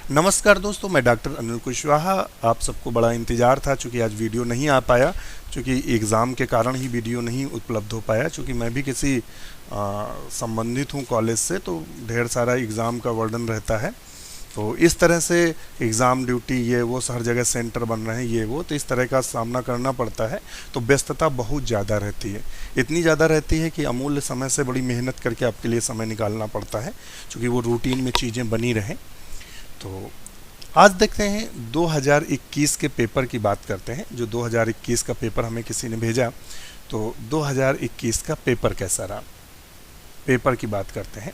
नमस्कार दोस्तों, मैं डॉक्टर अनिल कुशवाहा। आप सबको बड़ा इंतज़ार था, चूँकि आज वीडियो नहीं आ पाया, चूँकि एग्ज़ाम के कारण ही वीडियो नहीं उपलब्ध हो पाया। चूँकि मैं भी किसी संबंधित हूँ कॉलेज से, तो ढेर सारा एग्ज़ाम का वर्डन रहता है। तो इस तरह से एग्ज़ाम ड्यूटी ये वो हर जगह सेंटर बन रहे हैं, ये वो, तो इस तरह का सामना करना पड़ता है। तो व्यस्तता बहुत ज़्यादा रहती है, इतनी ज़्यादा रहती है कि अमूल्य समय से बड़ी मेहनत करके आपके लिए समय निकालना पड़ता है, चूँकि वो रूटीन में चीज़ें बनी रहें। तो आज देखते हैं 2021 के पेपर की बात करते हैं। जो 2021 का पेपर हमें किसी ने भेजा, तो 2021 का पेपर कैसा रहा, पेपर की बात करते हैं।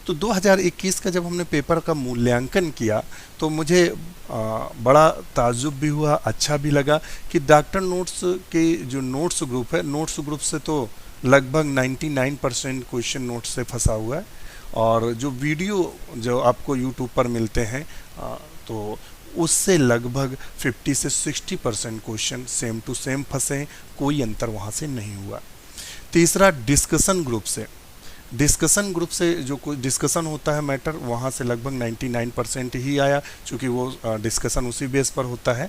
तो 2021 का जब हमने पेपर का मूल्यांकन किया, तो मुझे बड़ा ताज्जुब भी हुआ, अच्छा भी लगा कि डॉक्टर नोट्स के जो नोट्स ग्रुप है, नोट्स ग्रुप से तो लगभग 99% क्वेश्चन नोट्स से फंसा हुआ है। और जो वीडियो जो आपको यूट्यूब पर मिलते हैं, तो उससे लगभग 50 से 60% क्वेश्चन सेम टू सेम फंसे हैं, कोई अंतर वहाँ से नहीं हुआ। तीसरा, डिस्कशन ग्रुप से जो कोई डिस्कशन होता है मैटर, वहाँ से लगभग 99% ही आया, क्योंकि वो डिस्कशन उसी बेस पर होता है।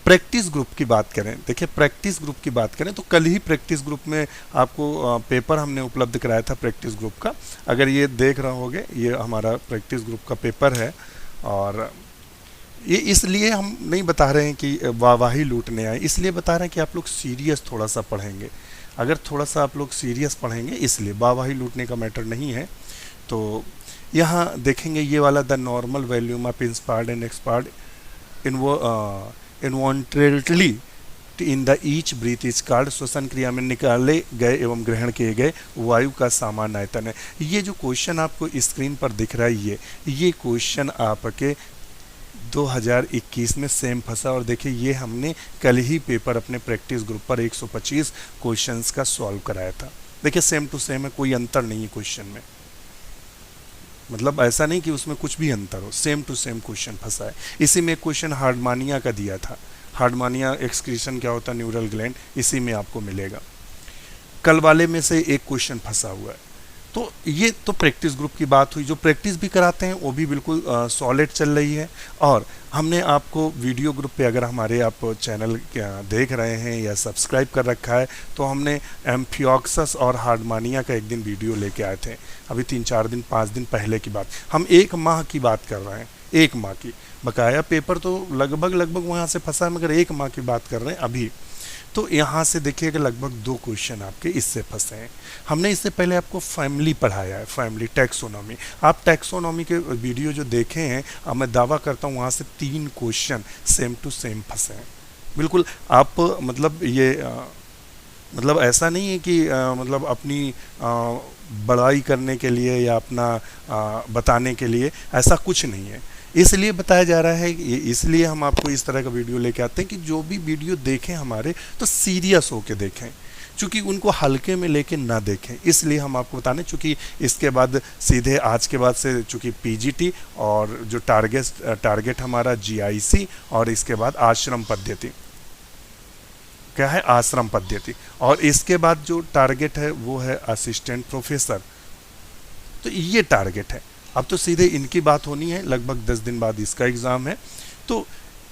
प्रैक्टिस ग्रुप की बात करें, देखिए प्रैक्टिस ग्रुप की बात करें तो कल ही प्रैक्टिस ग्रुप में आपको पेपर हमने उपलब्ध कराया था प्रैक्टिस ग्रुप का। अगर ये देख रहे होगे, ये हमारा प्रैक्टिस ग्रुप का पेपर है। और ये इसलिए हम नहीं बता रहे हैं कि वाहवाही लूटने आए, इसलिए बता रहे हैं कि आप लोग सीरियस थोड़ा सा पढ़ेंगे। अगर थोड़ा सा आप लोग सीरियस पढ़ेंगे, इसलिए वाहवाही लूटने का मैटर नहीं है। तो यहाँ देखेंगे ये वाला the normal volume of inspired and expired involuntarily in the each breath is called, श्वसन क्रिया में निकाले गए एवं ग्रहण किए गए वायु का सामान्य आयतन है। ये जो क्वेश्चन आपको स्क्रीन पर दिख रहा है, ये क्वेश्चन आपके 2021 में सेम फंसा। और देखिए ये हमने कल ही पेपर अपने प्रैक्टिस ग्रुप पर 125 क्वेश्चंस का सॉल्व कराया था। देखिए सेम टू सेम है, कोई अंतर नहीं है क्वेश्चन में, मतलब ऐसा नहीं कि उसमें कुछ भी अंतर हो, सेम टू सेम क्वेश्चन फंसा है। इसी में क्वेश्चन हार्डमानिया का दिया था, हार्डमानिया एक्सक्रीशन क्या होता है, न्यूरल ग्लैंड, इसी में आपको मिलेगा। कल वाले में से एक क्वेश्चन फंसा हुआ है। तो ये तो प्रैक्टिस ग्रुप की बात हुई। जो प्रैक्टिस भी कराते हैं वो भी बिल्कुल सॉलिड चल रही है। और हमने आपको वीडियो ग्रुप पे, अगर हमारे आप चैनल देख रहे हैं या सब्सक्राइब कर रखा है, तो हमने एम्फिऑक्सस और हार्डमानिया का एक दिन वीडियो लेके आए थे, अभी 3-4 दिन 5 दिन पहले की बात। हम 1 माह की बात कर रहे हैं, 1 माह की। बकाया पेपर तो लगभग वहाँ से फंसा है, मगर 1 माह की बात कर रहे हैं अभी। तो यहाँ से देखिएगा लगभग 2 क्वेश्चन आपके इससे फंसे हैं। हमने इससे पहले आपको फैमिली पढ़ाया है, फैमिली टैक्सोनॉमी। आप टैक्सोनॉमी के वीडियो जो देखे हैं, मैं दावा करता हूँ वहाँ से 3 क्वेश्चन सेम टू सेम फंसे हैं। बिल्कुल आप मतलब ये मतलब ऐसा नहीं है कि मतलब अपनी बड़ाई करने के लिए या अपना बताने के लिए, ऐसा कुछ नहीं है। इसलिए बताया जा रहा है, इसलिए हम आपको इस तरह का वीडियो लेके आते हैं कि जो भी वीडियो देखें हमारे, तो सीरियस होके देखें, चूँकि उनको हल्के में लेके ना देखें। इसलिए हम आपको बताने, चूँकि इसके बाद सीधे आज के बाद से चूँकि पीजीटी और जो टारगेट हमारा जीआईसी, और इसके बाद आश्रम पद्धति, क्या है, आश्रम पद्धति, और इसके बाद जो टारगेट है वो है असिस्टेंट प्रोफेसर। तो ये टारगेट है। अब तो सीधे इनकी बात होनी है, लगभग 10 दिन बाद इसका एग्ज़ाम है। तो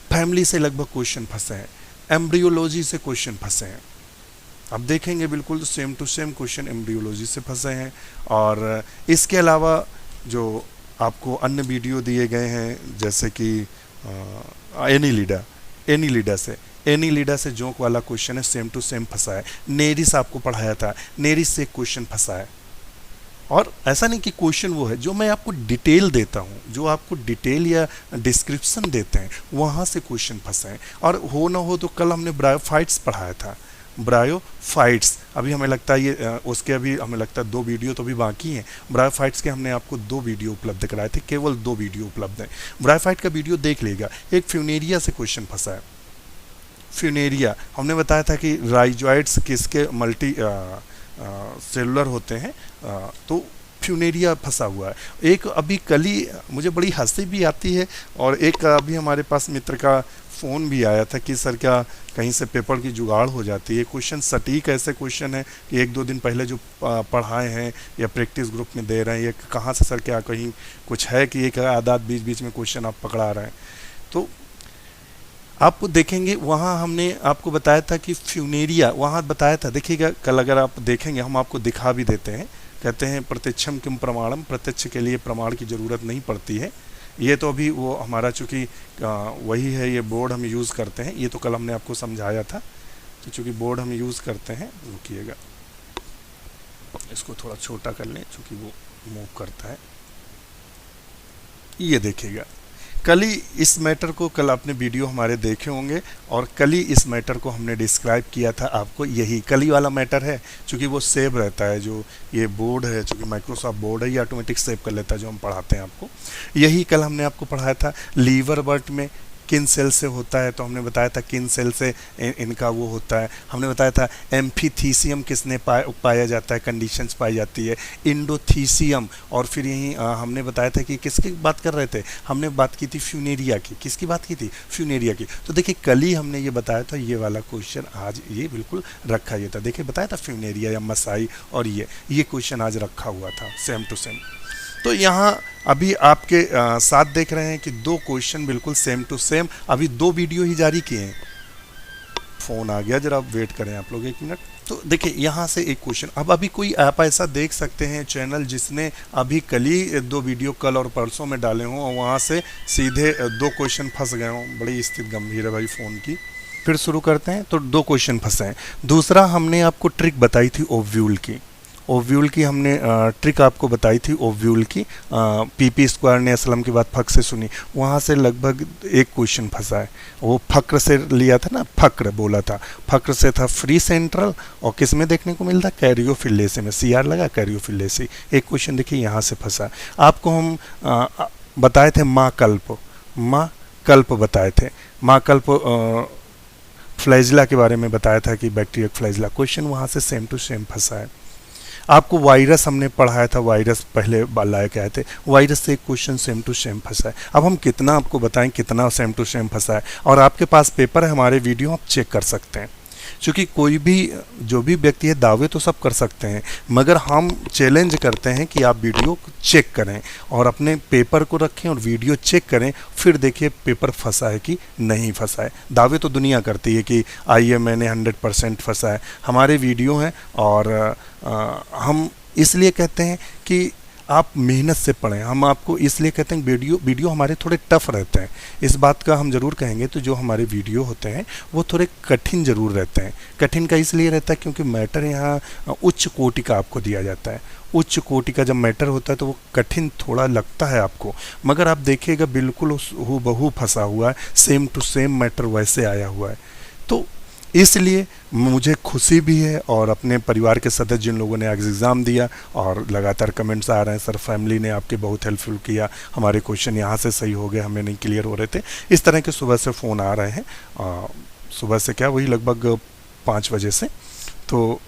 फैमिली से लगभग क्वेश्चन फंसे हैं, एम्ब्रियोलॉजी से क्वेश्चन फंसे हैं। अब देखेंगे बिल्कुल same to same question embryology से फंसे हैं। और इसके अलावा जो आपको अन्य वीडियो दिए गए हैं, जैसे कि एनीलिडा से जोंक वाला क्वेश्चन है, सेम टू सेम फंसा है। नेरिस आपको पढ़ाया था, नेरिस से क्वेश्चन फंसा है। और ऐसा नहीं कि क्वेश्चन वो है, जो मैं आपको डिटेल देता हूँ, जो आपको डिटेल या डिस्क्रिप्शन देते हैं, वहाँ से क्वेश्चन फंसे हैं। और हो ना हो तो कल हमने ब्रायोफाइट्स पढ़ाया था, ब्रायोफाइट्स, अभी हमें लगता है ये उसके अभी हमें लगता है 2 वीडियो तो भी बाकी हैं। ब्रायोफाइट्स के हमने आपको 2 वीडियो उपलब्ध कराए थे, केवल 2 वीडियो उपलब्ध हैं। ब्रायोफाइट का वीडियो देख लेगा। एक फ्यूनेरिया से क्वेश्चन फंसा है। फ्यूनेरिया हमने बताया था कि राइजॉइड्स किसके मल्टी सेलुलर होते हैं, तो फ्यूनेरिया फंसा हुआ है। एक अभी कल ही मुझे बड़ी हंसी भी आती है, और एक अभी हमारे पास मित्र का फ़ोन भी आया था कि सर क्या कहीं से पेपर की जुगाड़ हो जाती है। क्वेश्चन सटीक ऐसे क्वेश्चन है कि एक दो दिन पहले जो पढ़ाए हैं या प्रैक्टिस ग्रुप में दे रहे हैं, ये कहाँ से सर क्या कहीं कुछ है कि एक आदात बीच बीच में क्वेश्चन आप पकड़ा रहे हैं। तो आप देखेंगे वहाँ हमने आपको बताया था कि फ्यूनेरिया वहाँ बताया था, देखिएगा कल अगर आप देखेंगे हम आपको दिखा भी देते हैं। कहते हैं प्रत्यक्षम किम प्रमाणम, प्रत्यक्ष के लिए प्रमाण की ज़रूरत नहीं पड़ती है। ये तो अभी वो हमारा चूँकि वही है, ये बोर्ड हम यूज़ करते हैं, ये तो कल हमने आपको समझाया था। तो चूँकि बोर्ड हम यूज़ करते हैं, रुकिएगा इसको थोड़ा छोटा कर लें चूँकि वो मूव करता है। ये देखिएगा कल ही इस मैटर को, कल आपने वीडियो हमारे देखे होंगे और कल ही इस मैटर को हमने डिस्क्राइब किया था आपको। यही कल ही वाला मैटर है, क्योंकि वो सेव रहता है, जो ये बोर्ड है चूँकि माइक्रोसॉफ्ट बोर्ड है, ये ऑटोमेटिक सेव कर लेता है जो हम पढ़ाते हैं आपको। यही कल हमने आपको पढ़ाया था। लीवर बर्ट में किन सेल से होता है, तो हमने बताया था किन सेल से इनका वो होता है। हमने बताया था एम्फीथीसियम किसने पाया जाता है, कंडीशंस पाई जाती है, इंडोथीसियम, और फिर यही हमने बताया था कि किसकी बात कर रहे थे, हमने बात की थी फ्यूनेरिया की। किसकी बात की थी? फ्यूनेरिया की। तो देखिए कल ही हमने ये बताया था, ये वाला क्वेश्चन आज ये बिल्कुल रखा ये था। देखिए बताया था फ्यूनेरिया या मसाई, और ये क्वेश्चन आज रखा हुआ था सेम टू सेम। तो यहाँ अभी आपके साथ देख रहे हैं कि दो क्वेश्चन बिल्कुल सेम टू सेम, अभी दो वीडियो ही जारी किए हैं। फ़ोन आ गया, जरा वेट करें आप लोग 1 मिनट। तो देखिए यहाँ से एक क्वेश्चन, अब अभी कोई आप ऐसा देख सकते हैं चैनल जिसने अभी कल ही 2 वीडियो कल और परसों में डाले हों और वहाँ से सीधे 2 क्वेश्चन फंस गए हों। बड़ी स्थिति गंभीर है भाई फ़ोन की। फिर शुरू करते हैं। तो 2 क्वेश्चन फंसे हैं। दूसरा हमने आपको ट्रिक बताई थी ओव्यूल की। ओव्यूल की हमने ट्रिक आपको बताई थी ओव्यूल की। पीपी स्क्वायर ने असलम की बात फक से सुनी, वहाँ से लगभग एक क्वेश्चन फंसा है। वो फक्र से लिया था ना, फक्र बोला था, फक्र से था फ्री सेंट्रल, और किस में देखने को मिलता, कैरियोफिलेसी में, CR लगा कैरियोफिलेसी। एक क्वेश्चन देखिए यहाँ से फंसा। आपको हम बताए थे माँ कल्प बताए थे। माँ कल्प फ्लैजिला के बारे में बताया था कि बैक्टीरिया फ्लैजिला, क्वेश्चन वहाँ से सेम टू सेम फंसा है। आपको वायरस हमने पढ़ाया था, वायरस पहले लाए के आए थे, वायरस से एक क्वेश्चन सेम टू सेम फंसा है। अब हम कितना आपको बताएं कितना सेम टू सेम फंसा है, और आपके पास पेपर है, हमारे वीडियो आप चेक कर सकते हैं। क्योंकि कोई भी जो भी व्यक्ति है दावे तो सब कर सकते हैं, मगर हम चैलेंज करते हैं कि आप वीडियो चेक करें और अपने पेपर को रखें और वीडियो चेक करें, फिर देखिए पेपर फंसा है कि नहीं फंसा है। दावे तो दुनिया करती है कि आइए मैंने 100% फंसा है। हमारे वीडियो हैं और हम इसलिए कहते हैं कि आप मेहनत से पढ़ें। हम आपको इसलिए कहते हैं वीडियो हमारे थोड़े टफ रहते हैं, इस बात का हम ज़रूर कहेंगे। तो जो हमारे वीडियो होते हैं वो थोड़े कठिन ज़रूर रहते हैं। कठिन का इसलिए रहता है क्योंकि मैटर यहाँ उच्च कोटि का आपको दिया जाता है। उच्च कोटि का जब मैटर होता है तो वो कठिन थोड़ा लगता है आपको, मगर आप देखिएगा बिल्कुल हूबहू फंसा हुआ है, सेम टू सेम मैटर वैसे आया हुआ है। तो इसलिए मुझे खुशी भी है, और अपने परिवार के सदस्य जिन लोगों ने एग्ज़ाम दिया और लगातार कमेंट्स आ रहे हैं, सर फैमिली ने आपके बहुत हेल्पफुल किया, हमारे क्वेश्चन यहाँ से सही हो गए, हमें नहीं क्लियर हो रहे थे, इस तरह के सुबह से फ़ोन आ रहे हैं। सुबह से क्या, वही लगभग 5 बजे से। तो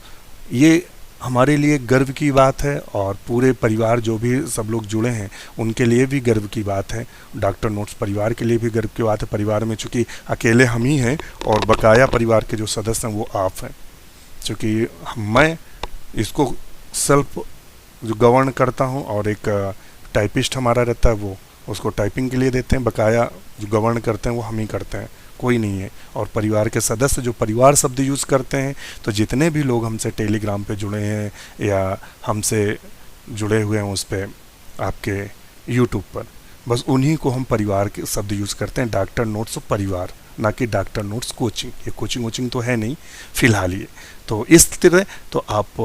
ये हमारे लिए गर्व की बात है, और पूरे परिवार जो भी सब लोग जुड़े हैं उनके लिए भी गर्व की बात है। डॉक्टर नोट्स परिवार के लिए भी गर्व की बात है। परिवार में चूँकि अकेले हम ही हैं और बकाया परिवार के जो सदस्य हैं वो आप हैं। चूँकि मैं इसको सेल्फ जो गवर्न करता हूँ, और एक टाइपिस्ट हमारा रहता है वो उसको टाइपिंग के लिए देते हैं, बकाया जो गवर्न करते हैं वो हम ही करते हैं, कोई नहीं है। और परिवार के सदस्य जो परिवार शब्द यूज़ करते हैं, तो जितने भी लोग हमसे टेलीग्राम पे जुड़े हैं या हमसे जुड़े हुए हैं उस पर आपके यूट्यूब पर, बस उन्हीं को हम परिवार के शब्द यूज़ करते हैं। डॉक्टर नोट्स परिवार, ना कि डॉक्टर नोट्स कोचिंग। ये कोचिंग वोचिंग तो है नहीं फ़िलहाल ये। तो इस तरह तो आप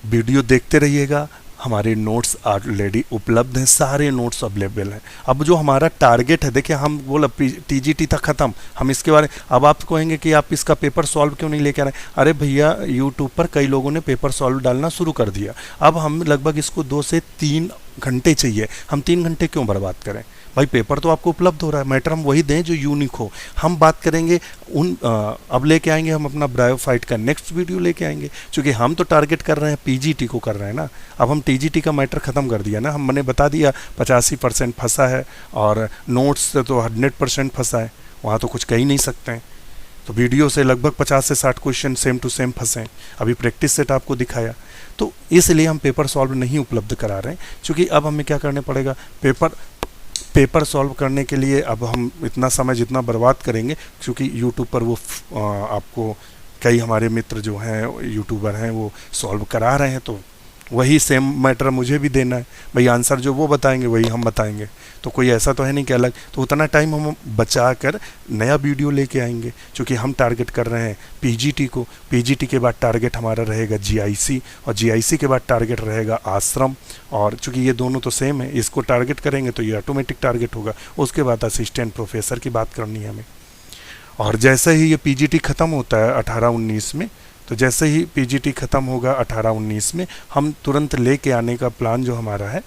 वीडियो देखते रहिएगा। हमारे नोट्स ऑलरेडी उपलब्ध हैं, सारे नोट्स अवेलेबल हैं। अब जो हमारा टारगेट है, देखिए हम बोला TGT था ख़त्म, हम इसके बारे, अब आप कहेंगे कि आप इसका पेपर सॉल्व क्यों नहीं लेके आ रहे हैं। अरे भैया यूट्यूब पर कई लोगों ने पेपर सॉल्व डालना शुरू कर दिया। अब हम लगभग इसको 2 से 3 घंटे चाहिए, हम 3 घंटे क्यों बर्बाद करें भाई। पेपर तो आपको उपलब्ध हो रहा है, मैटर हम वही दें जो यूनिक हो। हम बात करेंगे अब लेके आएंगे हम अपना ब्रायोफाइट का नेक्स्ट वीडियो लेके आएंगे, क्योंकि हम तो टारगेट कर रहे हैं PGT को कर रहे हैं ना। अब हम TGT का मैटर ख़त्म कर दिया ना, हमने बता दिया 85% फंसा है, और नोट्स से तो 100% फंसा है। वहाँ तो कुछ कह ही नहीं सकते हैं। तो वीडियो से लगभग 50 से 60 क्वेश्चन सेम टू सेम फंसे हैं। अभी प्रैक्टिस सेट आपको दिखाया, तो इसलिए हम पेपर सॉल्व नहीं उपलब्ध करा रहे हैं, क्योंकि अब हमें क्या करने पड़ेगा, पेपर सॉल्व करने के लिए अब हम इतना समय जितना बर्बाद करेंगे, क्योंकि यूट्यूब पर वो आपको कई हमारे मित्र जो हैं यूट्यूबर हैं वो सॉल्व करा रहे हैं, तो वही सेम मैटर मुझे भी देना है भाई। आंसर जो वो बताएंगे वही हम बताएंगे, तो कोई ऐसा तो है नहीं कि अलग। तो उतना टाइम हम बचा कर नया वीडियो लेके आएंगे, क्योंकि हम टारगेट कर रहे हैं पीजीटी को। पीजीटी के बाद टारगेट हमारा रहेगा जीआईसी, और जीआईसी के बाद टारगेट रहेगा आश्रम। और चूंकि ये दोनों तो सेम है, इसको टारगेट करेंगे तो ये ऑटोमेटिक टारगेट होगा। उसके बाद असिस्टेंट प्रोफेसर की बात करनी है हमें। और जैसे ही ये पीजीटी ख़त्म होता है 18-19 में, तो जैसे ही पीजीटी ख़त्म होगा 18-19 में, हम तुरंत लेके आने का प्लान जो हमारा है,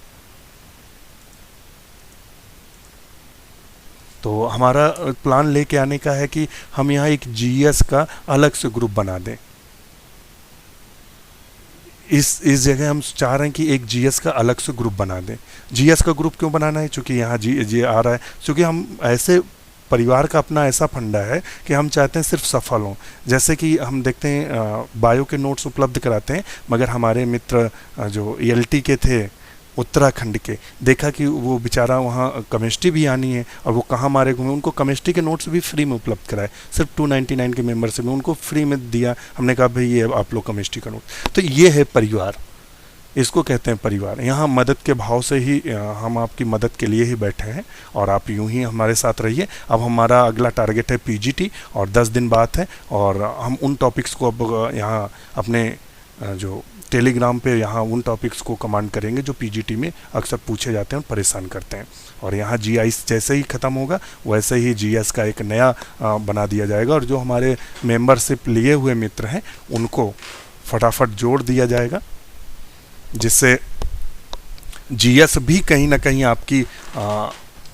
तो हमारा प्लान लेके आने का है कि हम यहाँ एक जीएस का अलग से ग्रुप बना दें। इस जगह हम चाह रहे हैं कि एक जीएस का अलग से ग्रुप बना दें। जीएस का ग्रुप क्यों बनाना है, क्योंकि यहाँ जी आ रहा है, क्योंकि हम ऐसे परिवार का अपना ऐसा फंडा है कि हम चाहते हैं सिर्फ सफल हों। जैसे कि हम देखते हैं बायो के नोट्स उपलब्ध कराते हैं, मगर हमारे मित्र जो ईएलटी के थे उत्तराखंड के, देखा कि वो बेचारा वहाँ केमिस्ट्री भी आनी है और वो कहाँ मारे घूमे, उनको केमिस्ट्री के नोट्स भी फ्री में उपलब्ध कराए, सिर्फ 299 के मेंबरशिप में उनको फ्री में दिया। हमने कहा भाई ये आप लोग केमिस्ट्री का नोट। तो ये है परिवार, इसको कहते हैं परिवार। यहाँ मदद के भाव से ही हम आपकी मदद के लिए ही बैठे हैं, और आप यूं ही हमारे साथ रहिए। अब हमारा अगला टारगेट है पीजीटी, और 10 दिन बात है, और हम उन टॉपिक्स को अब यहाँ अपने जो टेलीग्राम पे यहाँ उन टॉपिक्स को कमांड करेंगे जो पीजीटी में अक्सर पूछे जाते हैं और परेशान करते हैं। और यहाँ जीआईएस जैसे ही ख़त्म होगा वैसे ही जीएस का एक नया बना दिया जाएगा, और जो हमारे मेंबरशिप लिए हुए मित्र हैं उनको फटाफट जोड़ दिया जाएगा, जिससे जीएस भी कहीं ना कहीं आपकी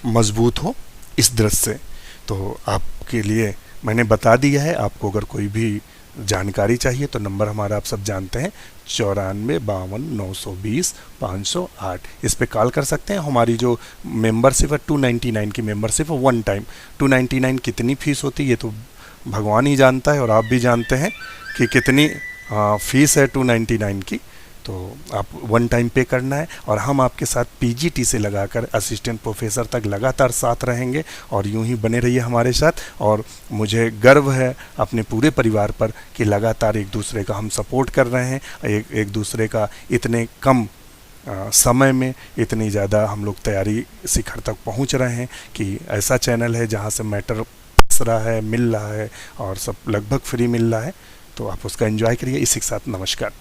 मजबूत हो इस दृष्टि से। तो आपके लिए मैंने बता दिया है। आपको अगर कोई भी जानकारी चाहिए तो नंबर हमारा आप सब जानते हैं 9452 920 508, इस पे कॉल कर सकते हैं। हमारी जो मेंबरशिप है 299 की मेंबरशिप है, वन टाइम। 299 कितनी फ़ीस होती है ये तो भगवान ही जानता है, और आप भी जानते हैं कि कितनी फ़ीस है 299 की। तो आप वन टाइम पे करना है, और हम आपके साथ पीजीटी से लगाकर असिस्टेंट प्रोफेसर तक लगातार साथ रहेंगे, और यूं ही बने रहिए हमारे साथ। और मुझे गर्व है अपने पूरे परिवार पर कि लगातार एक दूसरे का हम सपोर्ट कर रहे हैं, एक दूसरे का इतने कम समय में इतनी ज़्यादा हम लोग तैयारी शिखर तक पहुंच रहे हैं कि ऐसा चैनल है जहां से मैटर फंस रहा है, मिल रहा है, और सब लगभग फ्री मिल रहा है। तो आप उसका एंजॉय करिए। इसी के साथ नमस्कार।